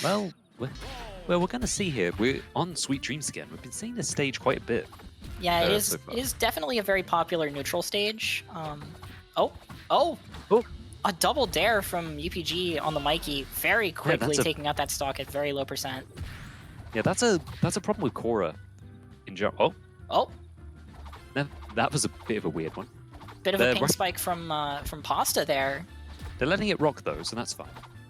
Well, we're going to see here. We're on Sweet Dreams again. We've been seeing this stage quite a bit. Yeah, it is. So far. It is definitely a very popular neutral stage. Oh, a double dare from UPG on the Mikey, very quickly taking out that stock at very low %. Yeah, that's a problem with Korra in general. Oh, that was a bit of a weird one. Bit of a ping spike from Pasta there. They're letting it rock though, so that's fine.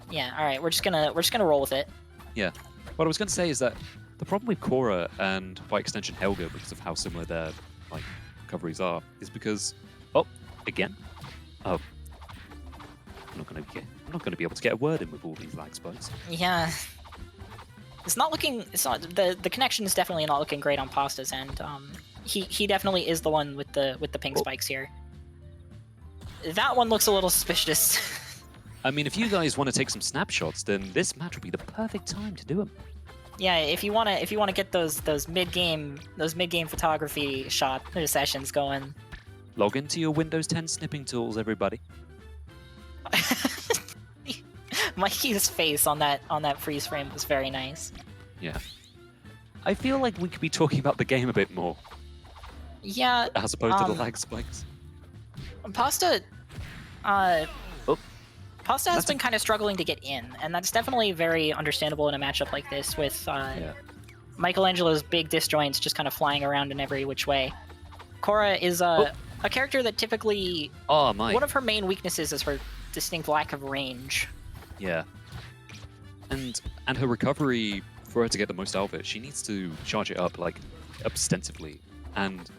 Yeah, all right, we're just gonna roll with it. Yeah, what I was gonna say is that the problem with Korra and by extension Helga, because of how similar their like recoveries are, is because again, I'm not gonna be able to get a word in with all these lag spikes. Yeah. It's not the connection is definitely not looking great on Pasta's end. He definitely is the one with the ping spikes here. That one looks a little suspicious. I mean, if you guys want to take some snapshots, then this match would be the perfect time to do them. Yeah, if you wanna get those mid game photography sessions going. Log into your Windows 10 snipping tools, everybody. Mikey's face on that freeze frame was very nice. Yeah. I feel like we could be talking about the game a bit more. Yeah. As opposed to the lag spikes. Pasta has been kind of struggling to get in, and that's definitely very understandable in a matchup like this with Michelangelo's big disjoints just kind of flying around in every which way. Korra is a character that typically one of her main weaknesses is her distinct lack of range. Yeah. And her recovery, for her to get the most out of it, she needs to charge it up like extensively. And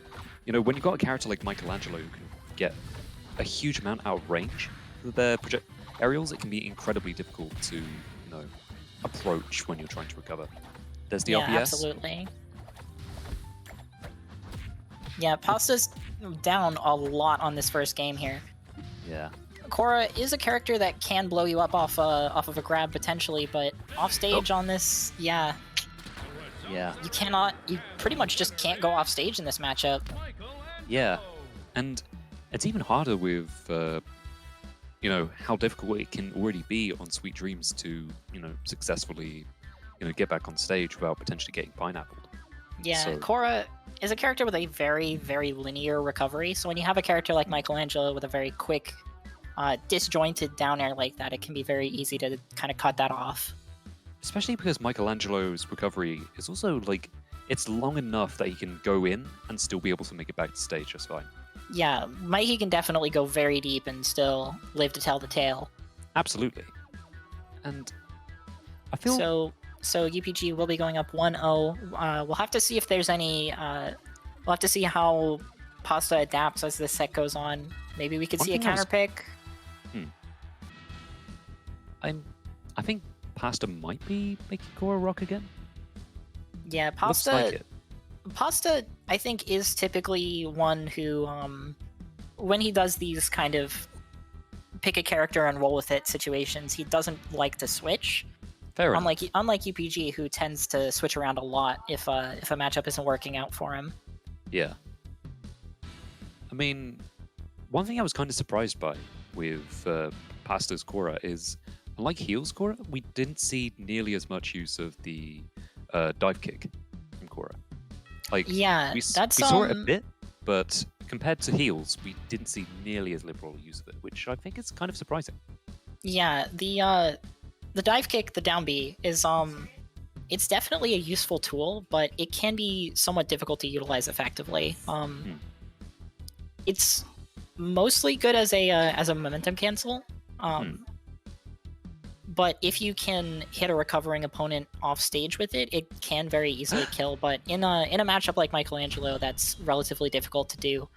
you know, when you've got a character like Michelangelo who can get a huge amount out of range with their aerials, it can be incredibly difficult to, you know, approach when you're trying to recover. There's the RPS. Absolutely. Yeah, Pasta's down a lot on this first game here. Yeah. Korra is a character that can blow you up off of a grab potentially, but off stage on this, yeah, you pretty much just can't go off stage in this matchup. Yeah, and it's even harder with you know, how difficult it can already be on Sweet Dreams to, you know, successfully, you know, get back on stage without potentially getting pineappled. Yeah, so Korra is a character with a very, very linear recovery. So when you have a character like Michelangelo with a very quick, disjointed down air like that, it can be very easy to kind of cut that off. Especially because Michelangelo's recovery is also, like, it's long enough that he can go in and still be able to make it back to stage just fine. Yeah, Mikey can definitely go very deep and still live to tell the tale. Absolutely. And I feel... So UPG will be going up 1-0. We'll have to see if there's any... we'll have to see how Pasta adapts as this set goes on. Maybe we could see a counter pick. I think Pasta might be making Korra rock again. Yeah, Pasta... Looks like it. Pasta, I think, is typically one who, when he does these kind of pick a character and roll with it situations, he doesn't like to switch. Fair enough. Unlike UPG, who tends to switch around a lot if a matchup isn't working out for him. Yeah. I mean, one thing I was kind of surprised by with Pasta's Korra is, unlike Heel's Korra, we didn't see nearly as much use of the dive kick from Korra. Like, yeah, we saw it a bit, but compared to Heels, we didn't see nearly as liberal use of it, which I think is kind of surprising. Yeah, the dive kick, the down B, is it's definitely a useful tool, but it can be somewhat difficult to utilize effectively. It's mostly good as a momentum cancel. But if you can hit a recovering opponent off stage with it, it can very easily kill. But in a matchup like Michelangelo, that's relatively difficult to do.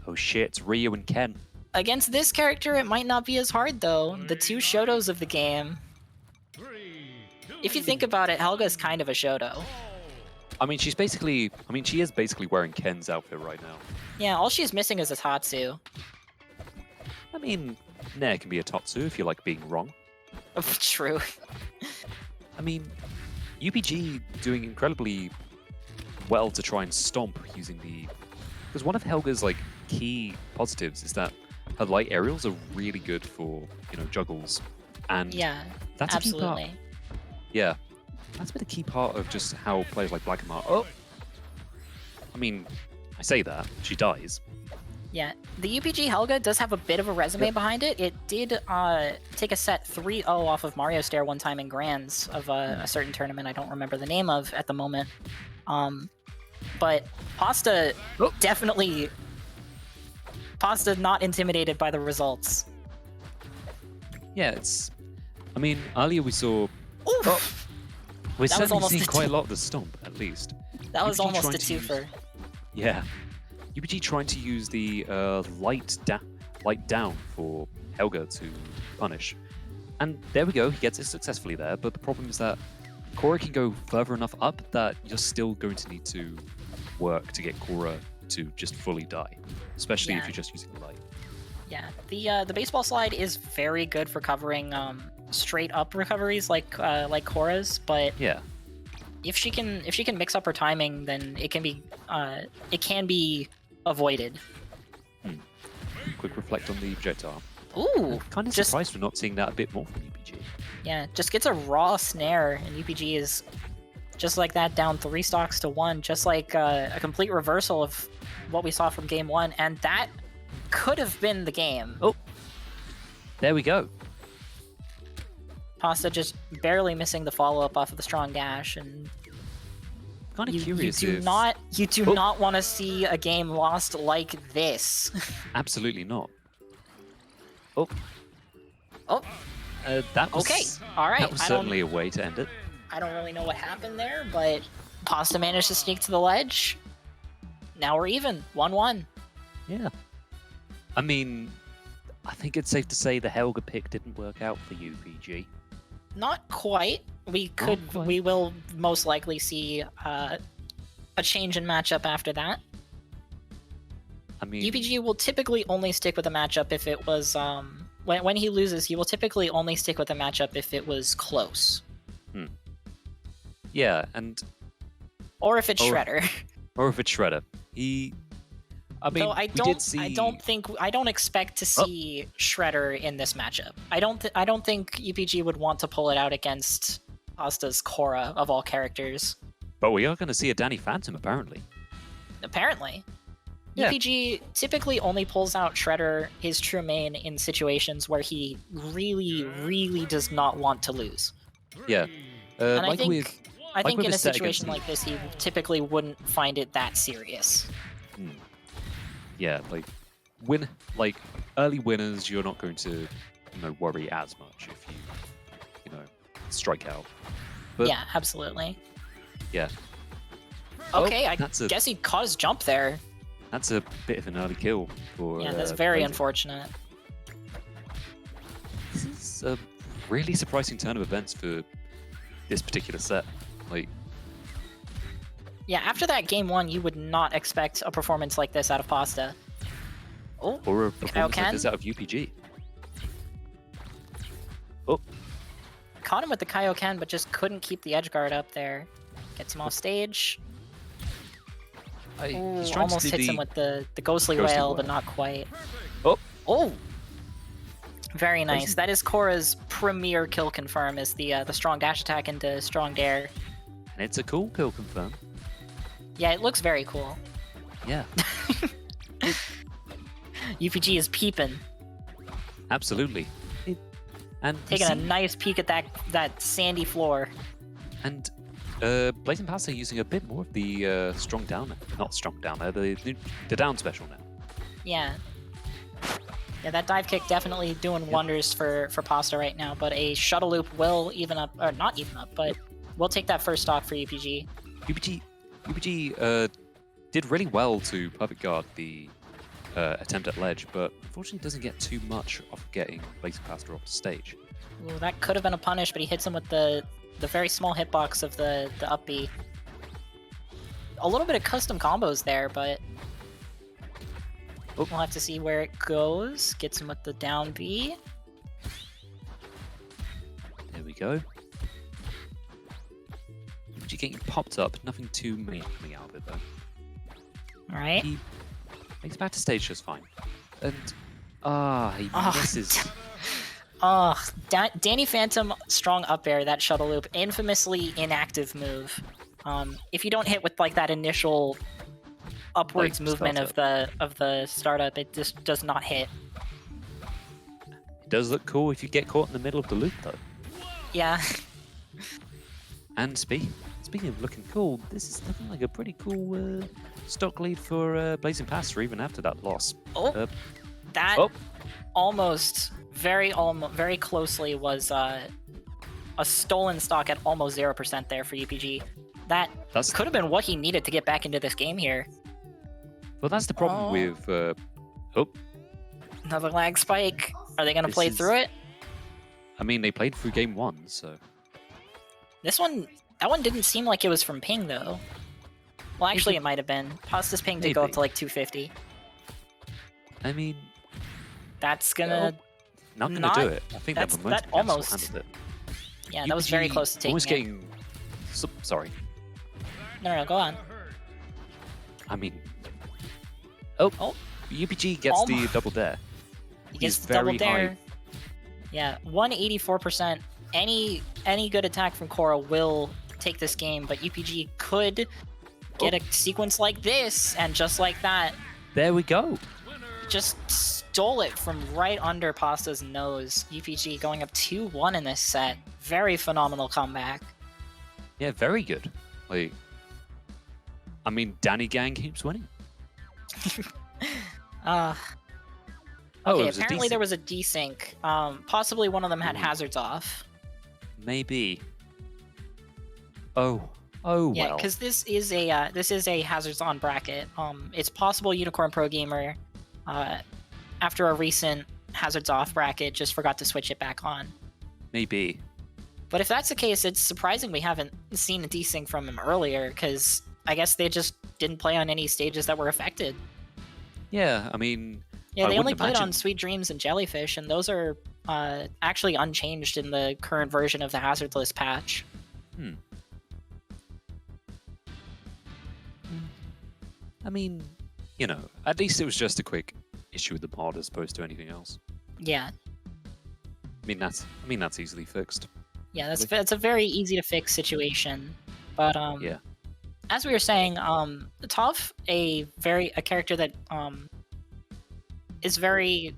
Oh shit, it's Ryu and Ken. Against this character, it might not be as hard though. The two Shotos of the game. If you think about it, Helga's kind of a Shoto. I mean, she is basically wearing Ken's outfit right now. Yeah, all she's missing is a Tatsu. I mean, Nair can be a Tatsu if you like being wrong. True. I mean, UPG doing incredibly well to try and stomp using the... Because one of Helga's like key positives is that her light aerials are really good for, you know, juggles. And yeah, that's absolutely. A key part. Yeah, that's been a key part of just how players like Black are. Oh, I mean, I say that she dies. Yeah, the UPG Helga does have a bit of a resume behind it. It did take a set 3-0 off of Mario Stair one time in Grands of a certain tournament I don't remember the name of at the moment. But Pasta definitely... Pasta not intimidated by the results. Yeah, it's... I mean, earlier we saw... Oof! We're That was certainly almost seeing a quite a lot of the stomp, at least. That was UPG almost trying a to use- twofer. Yeah. UPG trying to use the light down for Helga to punish. And there we go, he gets it successfully there, but the problem is that Korra can go further enough up that you're still going to need to work to get Korra to just fully die, especially if Yeah. you're just using the light. Yeah, the baseball slide is very good for covering straight up recoveries like Korra's, but Yeah. if she can mix up her timing, then it can be avoided. Quick reflect on the projectile. Ooh, Kind of just- surprised we're not seeing that a bit more from UPG. yeah, just gets a raw snare, and UPG is just like that down 3 stocks to 1, just like a complete reversal of what we saw from game 1, and that could have been the game. Oh, there we go. Pasta just barely missing the follow-up off of the strong dash, and Kind of you curious do if... not want to see a game lost like this. Absolutely not. Oh. Oh, That was... okay, all right. That was certainly a way to end it. I don't really know what happened there, but Pasta managed to sneak to the ledge. Now we're even, 1-1. Yeah. I mean, I think it's safe to say the Helga pick didn't work out for UPG. Not quite. We will most likely see a change in matchup after that. I mean... UPG will typically only stick with a matchup if it was when he loses, he will typically only stick with a matchup if it was close. Yeah, and... Or if it's Shredder. Or if it's Shredder. I mean, Though I we did see... I don't expect to see Shredder in this matchup. I don't think UPG would want to pull it out against Pasta's Korra of all characters. But we are going to see a Danny Phantom, apparently. Apparently. Yeah. UPG typically only pulls out Shredder, his true main, in situations where he really, really does not want to lose. Yeah. And like I think with in a his set situation against like this, he typically wouldn't find it that serious. Yeah, like early winners, you're not going to, worry as much if you strike out. But Yeah, absolutely. yeah, Okay, I that's a- guess he caught his jump there. that's a bit of an early kill for. Yeah, that's very Blazing. unfortunate. This is a really surprising turn of events for this particular set. Like, Yeah, after that game 1, you would not expect a performance like this out of Pasta. Oh, or a performance like Kaioken? this out of UPG. Oh, caught him with the Kaioken, but just couldn't keep the edge guard up there. Gets him off stage. Ooh, he's trying almost to do hits him the... with the ghostly, Ghostly whale, Whale. but not quite. Oh, Oh! Very nice. Blazing- That is Korra's premier kill confirm, is the strong dash attack into strong dare. and it's a cool kill confirm. Yeah, it looks very cool. Yeah, UPG is peeping, absolutely. And we taking a see- nice peek at that sandy floor. And BalzingPasta using a bit more of the strong down, not strong down there, the down special now. Yeah. Yeah, that dive kick definitely doing wonders for Pasta right now, but a shuttle loop will even up, or not even up, but we'll take that first stock for UPG. UPG did really well to perfect guard the attempt at ledge, but unfortunately doesn't get too much of getting BalzingPasta off the stage. Ooh, that could have been a punish, but he hits him with the very small hitbox of the up B. A little bit of custom combos there, but we'll have to see where it goes. Gets him with the down B. There we go. UPG getting popped up, nothing too many coming out of it though. Alright. He makes it back to stage just fine. And he misses. Danny Phantom strong up air, that shuttle loop, infamously inactive move. If you don't hit with like that initial upwards Like, movement of the startup, it just does not hit. It does look cool if you get caught in the middle of the loop, though. Yeah. And speaking of looking cool, this is looking like a pretty cool stock lead for BalzingPasta even after that loss. That almost very closely was a stolen stock at almost 0% there for UPG. That could have been what he needed to get back into this game here. Well, that's the problem with... Another lag spike. Are they going to play through it? I mean, they played through game 1, so... That one didn't seem like it was from ping, though. Well, actually, it might have been. Pasta's ping did go up to like 250. I mean... That's gonna... Not gonna do it. I think that almost handled it. Yeah, that was very close to taking almost getting... Sorry. No, go on. I mean... UPG gets the double dare. He gets the double dare. Yeah, 184%. Any good attack from Korra will take this game, but UPG could get a sequence like this, and just like that... There we go. Just stole it from right under Pasta's nose. UPG going up 2-1 in this set. Very phenomenal comeback. Yeah, very good. Like, I mean, Danny Gang keeps winning. Okay, apparently there was a desync. Possibly one of them had hazards off. Maybe. Oh well. Yeah, because this is a hazards on bracket. It's possible Unicorn Pro Gamer, after a recent hazards off bracket, just forgot to switch it back on. Maybe. But if that's the case, it's surprising we haven't seen a desync from him earlier, because I guess they just didn't play on any stages that were affected. Yeah, I mean... Yeah, they only played on Sweet Dreams and Jellyfish, and those are actually unchanged in the current version of the Hazardless patch. I mean, you know, at least it was just a quick issue with the mod as opposed to anything else. Yeah. I mean, that's easily fixed. Yeah, that's a very easy to fix situation. But yeah. As we were saying, Toph, a character that is very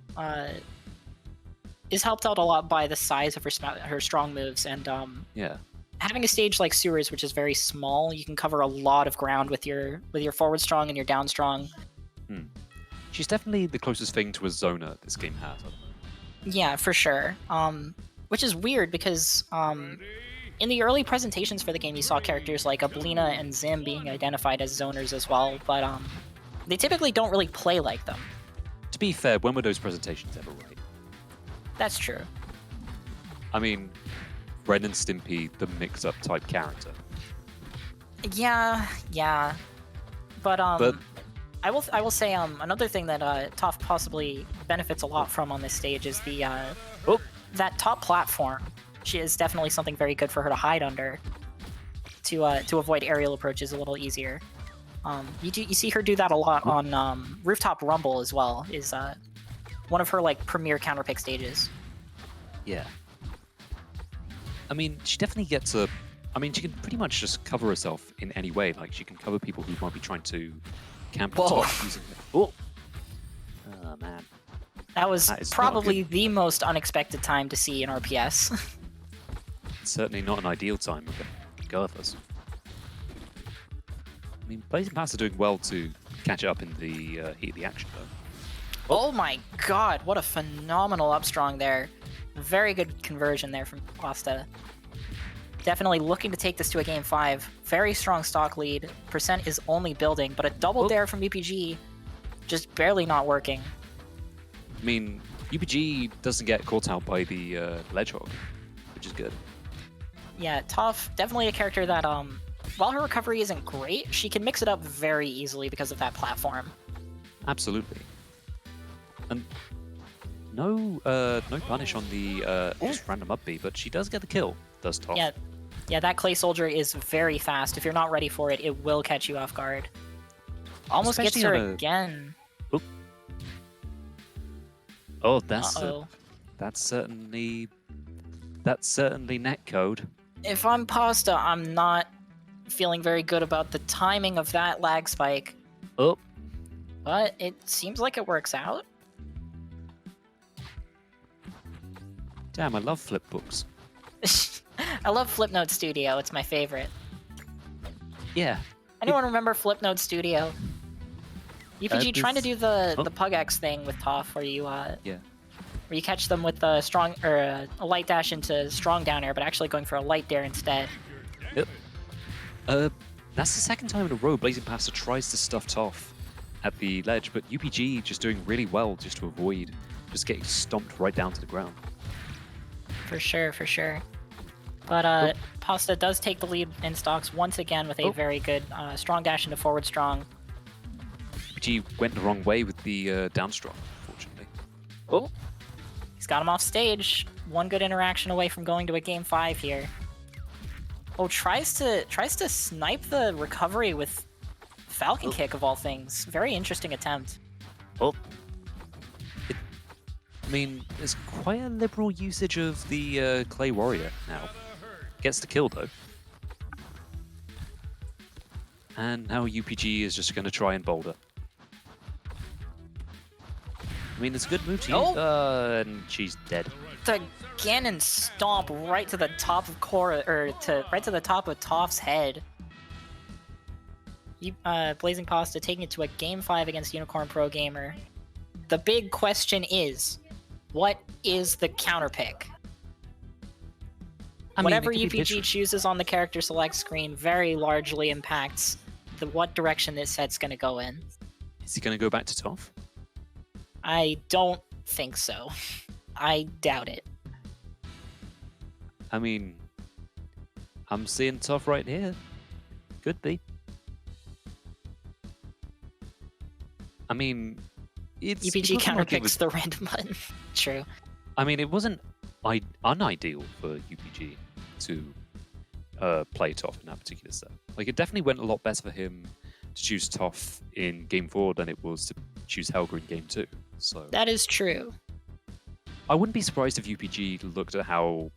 is helped out a lot by the size of her strong moves, and yeah, having a stage like Sewers, which is very small, you can cover a lot of ground with your forward strong and your down strong. She's definitely the closest thing to a zoner this game has. Yeah, for sure. Which is weird because in the early presentations for the game, you saw characters like Ablina and Zim being identified as zoners as well, but they typically don't really play like them. To be fair, when were those presentations ever right? That's true. I mean, Ren and Stimpy, the mix-up type character. Yeah. But I will say another thing that Toph possibly benefits a lot from on this stage is the that top platform. She is definitely something very good for her to hide under to avoid aerial approaches a little easier. You see her do that a lot on Rooftop Rumble as well. Is one of her like premier counterpick stages. Yeah. I mean, she definitely gets a. I mean, she can pretty much just cover herself in any way. Like, she can cover people who might be trying to camp on top using it. Oh man. That was probably the most unexpected time to see an RPS. Certainly not an ideal time, regardless. I mean, BalzingPasta are doing well to catch up in the heat of the action, though. Oh my god, what a phenomenal upstrong there. Very good conversion there from Pasta. Definitely looking to take this to a game 5. Very strong stock lead. Percent is only building, but a double dare from UPG just barely not working. I mean, UPG doesn't get caught out by the Ledgehog, which is good. Yeah, Toph, definitely a character that, while her recovery isn't great, she can mix it up very easily because of that platform. Absolutely. And no punish on the just random up B, but she does get the kill, does Toph. Yeah, that Clay Soldier is very fast. If you're not ready for it, it will catch you off guard. Almost Especially gets her again. Oh, that's That's certainly netcode. If I'm Pasta, I'm not feeling very good about the timing of that lag spike. Oh, But it seems like it works out. damn! I love flip books. I love Flipnote Studio. It's my favorite. Yeah. Anyone remember Flipnote Studio? UPG trying to do the Pug-X thing with Toph, where you Yeah. where you catch them with a strong or a light dash into strong down air, but actually going for a light dare instead. Yep. That's the second time in a row BalzingPasta tries to stuff Toph at the ledge, but UPG just doing really well just to avoid just getting stomped right down to the ground. For sure, for sure. But Pasta does take the lead in stocks once again with a very good strong dash into forward strong. UPG went the wrong way with the down strong, unfortunately. Oh, he's got him off stage. One good interaction away from going to a game 5 here. Oh, tries to snipe the recovery with Falcon Kick of all things. Very interesting attempt. Oh. I mean, there's quite a liberal usage of the Clay Warrior now. Gets the kill though. And now UPG is just going to try and boulder. I mean, it's a good move to use. And she's dead. The Ganon stomp right to the top of Korra, or right to the top of Toph's head. BalzingPasta taking it to a game 5 against Unicorn Pro Gamer. The big question is, what is the counter pick? Whatever UPG chooses on the character select screen very largely impacts what direction this set's going to go in. Is he going to go back to Toph? I don't think so. I doubt it. I mean, I'm seeing Toph right here. Could be. I mean, it's UPG counterpicks the random button. True. I mean, it wasn't unideal for UPG to play Toph in that particular set. Like, it definitely went a lot better for him to choose Toph in Game 4 than it was to choose Helga in Game 2. So that is true. I wouldn't be surprised if UPG looked at how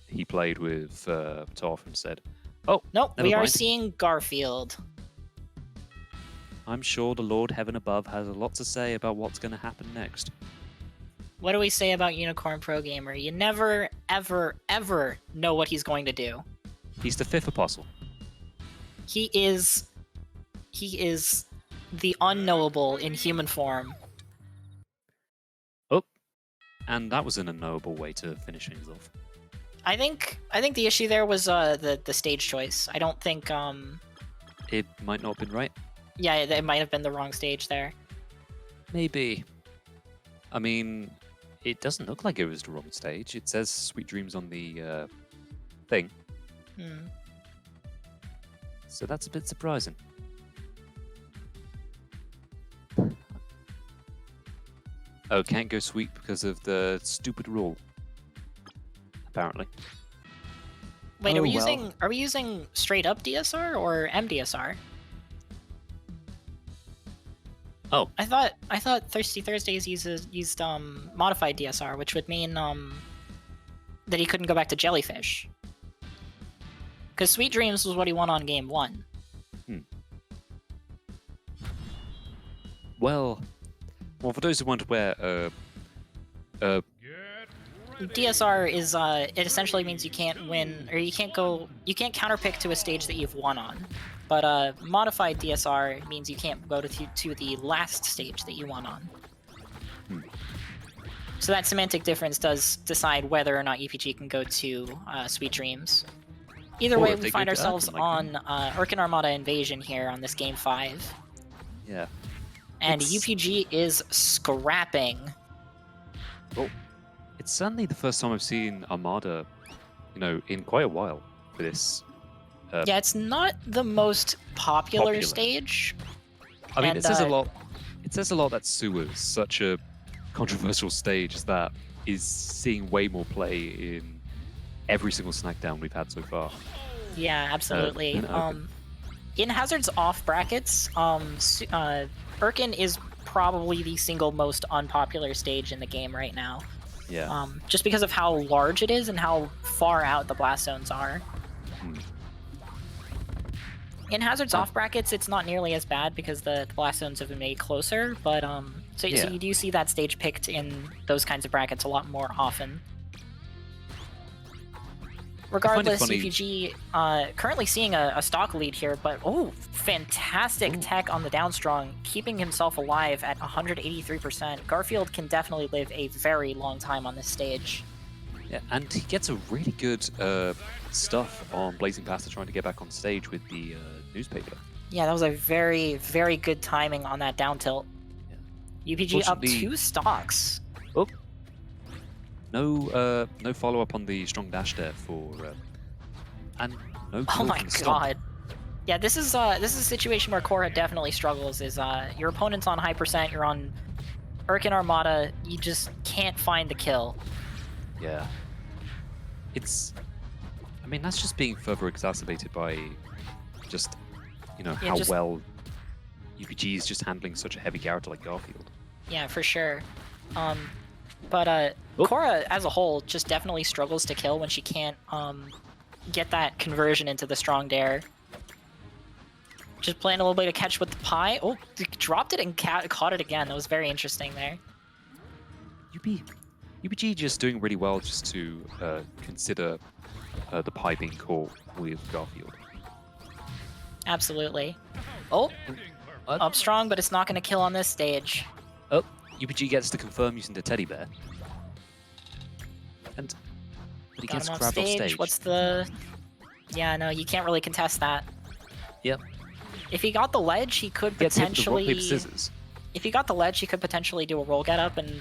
he played with Toph and said, "Oh, nope, we are seeing Garfield." I'm sure the Lord Heaven above has a lot to say about what's going to happen next. What do we say about Unicorn Pro Gamer? You never, ever, ever know what he's going to do. He's the 5th apostle. He is the unknowable in human form. Oh, and that was an unknowable way to finish things off. I think the issue there was the stage choice. I don't think it might not have been right. Yeah, it might have been the wrong stage there. Maybe. I mean, it doesn't look like it was the wrong stage. It says Sweet Dreams on the thing. So that's a bit surprising. Oh, can't go sweet because of the stupid rule. Apparently. Wait, are we using straight up DSR or MDSR? Oh, I thought Thirsty Thursdays used modified DSR, which would mean that he couldn't go back to Jellyfish. Because Sweet Dreams was what he won on Game 1. Well, for those who weren't aware, DSR is it essentially means you can't win, or you can't counterpick to a stage that you've won on. But modified DSR means you can't go to the last stage that you won on. So that semantic difference does decide whether or not UPG can go to Sweet Dreams. Either way, we find ourselves on Urkin Armada Invasion here on this Game 5. Yeah. And UPG is scrapping. Well, it's certainly the first time I've seen Armada, in quite a while for this. Yeah, it's not the most popular stage. I mean, it says a lot. It says a lot that Sewer's such a controversial stage that is seeing way more play in every single SnackDown we've had so far. Yeah, absolutely. In Hazard's off brackets, Urkin is probably the single most unpopular stage in the game right now. Yeah. Just because of how large it is and how far out the blast zones are. In Hazard's off brackets, it's not nearly as bad because the blast zones have been made closer, but so you do see that stage picked in those kinds of brackets a lot more often. Regardless, UPG currently seeing a stock lead here, but fantastic tech on the down strong, keeping himself alive at 183%. Garfield can definitely live a very long time on this stage. Yeah, and he gets a really good stuff on BalzingPasta trying to get back on stage with the newspaper. Yeah, that was a very, very good timing on that down tilt. Yeah. UPG up 2 stocks. Oh. No follow-up on the strong dash there for... and no oh my god. Yeah, this is a situation where Korra definitely struggles, is your opponent's on high percent, you're on Urkin Armada, you just can't find the kill. Yeah. It's... I mean, that's just being further exacerbated by just, you know, how well UPG is just handling such a heavy character like Garfield. Yeah, for sure. But Korra, as a whole, just definitely struggles to kill when she can't get that conversion into the strong dare. Just playing a little bit of catch with the pie. Oh, dropped it and caught it again. That was very interesting there. UPG just doing really well just to consider the pie being caught with Garfield. Absolutely. Oh, up strong, but it's not going to kill on this stage. Oh, UPG gets to confirm using the teddy bear. But he gets grabbed off stage. What's the... Yeah, no, you can't really contest that. Yep. If he got the ledge, he could potentially... Hit with the rock, paper, scissors. If he got the ledge, he could potentially do a roll get up and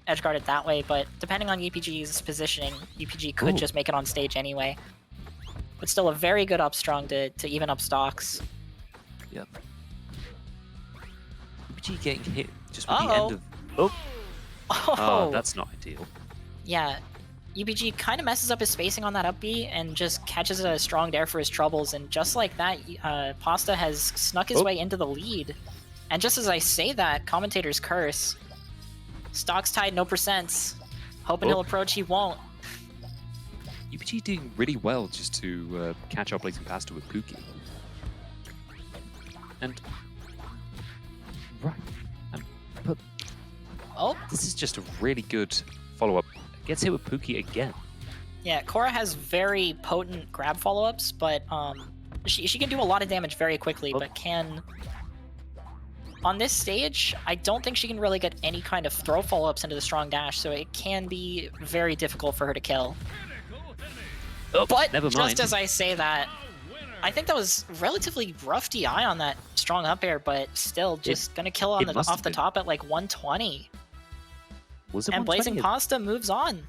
edgeguard it that way, but depending on UPG's positioning, UPG could just make it on stage anyway. But still a very good up strong to even up stocks. Yep. UPG getting hit just with the end of... Oh, that's not ideal. Yeah, UPG kind of messes up his spacing on that up B and just catches a strong dare for his troubles, and just like that, Pasta has snuck his way into the lead. And just as I say that, commentator's curse. Stocks tied, no percents. Hoping he'll approach, he won't. UPG doing really well just to catch up BalzingPasta with Pookie. And... Right. But... This is just a really good follow-up. Gets hit with Pookie again. Yeah, Korra has very potent grab follow-ups, but she can do a lot of damage very quickly, but can... On this stage, I don't think she can really get any kind of throw follow-ups into the strong dash, so it can be very difficult for her to kill. But never mind. Just as I say that, I think that was relatively rough DI on that strong up air, but still just gonna kill on off the top at like 120. Was it and BalzingPasta moves on.